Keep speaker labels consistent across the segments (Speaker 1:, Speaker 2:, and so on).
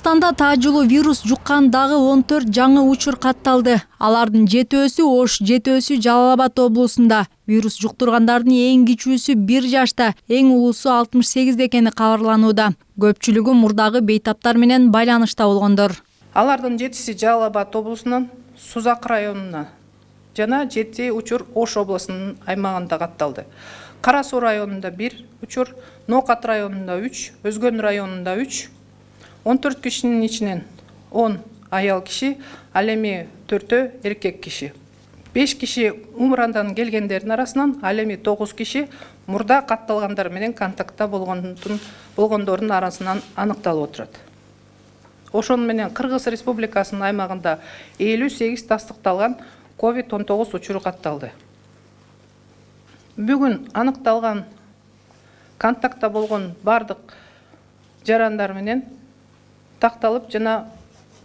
Speaker 1: Кыргызстанда таажылуу вирус жуккан дагы 14 жаңы учур катталды. Алардын 7-өсү Ош, 7-өсү Жалал Абад облусунда. Вирус жуктургандардын эң кичүүсү 1 жашта, эң улуусу 68 экени кабарланууда. Көпчүлүгү мурдагы бейтаптар менен байланышта болгондор.
Speaker 2: Алардын 7-си Жалал Абад облусунун Сузак районуна жана 7 учур Ош облусунун аймагында катталды. Кара Суу районунда 1 учур, Ноокат районунда 3, Өзгөн районунда 3, 14 кишинин ичинен 10 аял киши, ал эми 4 эркек киши. 5 киши умрандан келгендердин арасынан, ал эми 9 киши мурда катталгандар менен контактта болгондордун арасынан аныкталып отурат. Ошону менен Кыргыз Республикасынын аймагында 58 тастыкталган COVID-19 учуру катталды. Бүгүн аныкталган контактта болгон бардык жарандар менен такталып жана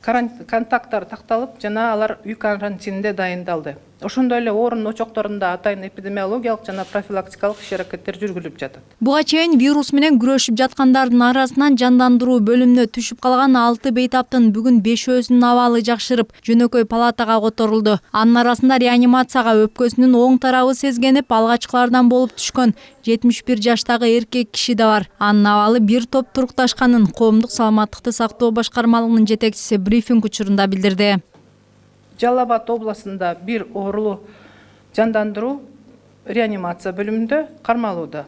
Speaker 2: контакттар такталып жана алар үй карантининде дайындалды. Ошондой эле орун очокторунда атайын эпидемиологиялык жана профилактикалык иш-аракеттер жүргүзүлүп жатат.
Speaker 1: Буга чейин вирус менен күрөшүп жаткандардын арасынан жандандыруу бөлүмүнө түшүп калган 6 бейтаптын бүгүн 5-өсүнүн абалы жакшырып, жөнөкөй палатага которулду. Анын арасында реанимацияга өпкөсүнүн оң тарабы сезгенип, алгачкылардан болуп түшкөн 71 жаштагы эркек киши да бар. Анын абалы бир топ турукташканын Коомдук саламаттыкты сактоо башкармалыгынын жетекчиси брифинг учурунда билдирди.
Speaker 2: Жалал Абад областында бир оорулуу жандандыруу реанимация бөлүмүндө кармалууда.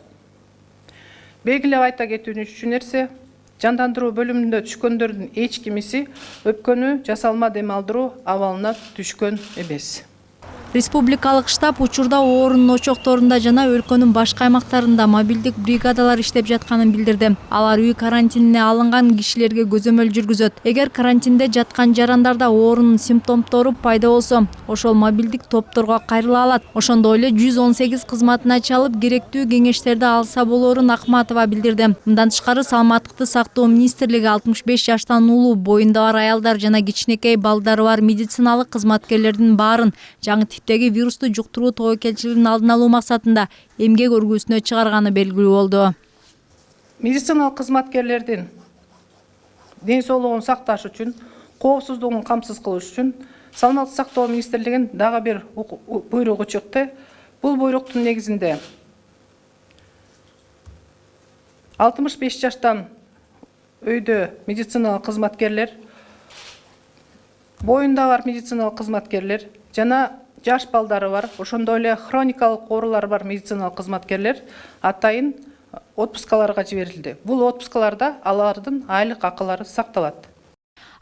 Speaker 2: Белгилеп айта кетүүчү нерсе, жандандыруу бөлүмүндө түшкөндөрдүн эч кимиси өпкөнү жасалма дем алдыруу абалына түшкөн эмес.
Speaker 1: Республикалык штаб учурда орун очокторунда жана өлкөнүн башка аймактарында мобилдик бригадалар иштеп жатканын билдирди. Алар үй карантинине алынган кишилерге көзөмөл жүргүзөт. Эгер карантинде жаткан жарандарда оорунун симптомдору пайда болсо, ошол мобилдик топторго кайрыла алат. Ошондой эле 118 кызматына чалып, керектүү кеңештерди алса болорун Акматова билдирди. Мындан тышкары Саламаттыкты сактоо министрлиги 65 жаштан улуу, боюнда бар аялдар жана кичинекей балдары бар медициналык кызматкерлердин баарын жаңы типтеги вирусту жуктуруу тобокелчилигин алдын алуу максатында эмгек өргүүсүнө чыгарганы белгилүү болду.
Speaker 2: Медициналык кызматкерлердин ден соолугун сакташ үчүн, коопсуздугун камсыз кылыш үчүн Саламаттыкты сактоо министрлигинин дагы бир буйругу чыкты. Бул буйруктун негизинде 65 жаштан өйдө медициналык кызматкерлер, боюнда бар медициналык кызматкерлер жана жаш балдары бар, ошондой эле хроникалык оорулары бар медициналык кызматкерлер атайын отпускаларга жиберилди. Бул отпускаларда алардын айлык акылары сакталат.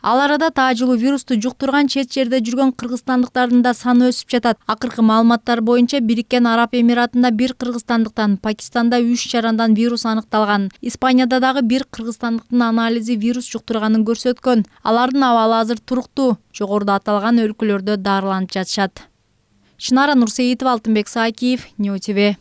Speaker 1: Ал арада таажылуу вирусту жуктурган чет жерде жүргөн кыргызстандыктардын да саны өсүп жатат. Акыркы маалыматтар боюнча Бириккен Араб Эмиратында 1 кыргызстандыктан, Пакистанда 3 жарандан вирус аныкталган. Испанияда дагы 1 кыргызстандыктын анализи вирус жуктурганын көрсөткөн. Алардын абалы азыр туруктуу. Жогоруда аталган өлкөлөрдө дарыланып жатышат. Шынара Нурсеитова, Алтынбек Саакиев, Нью ТВ.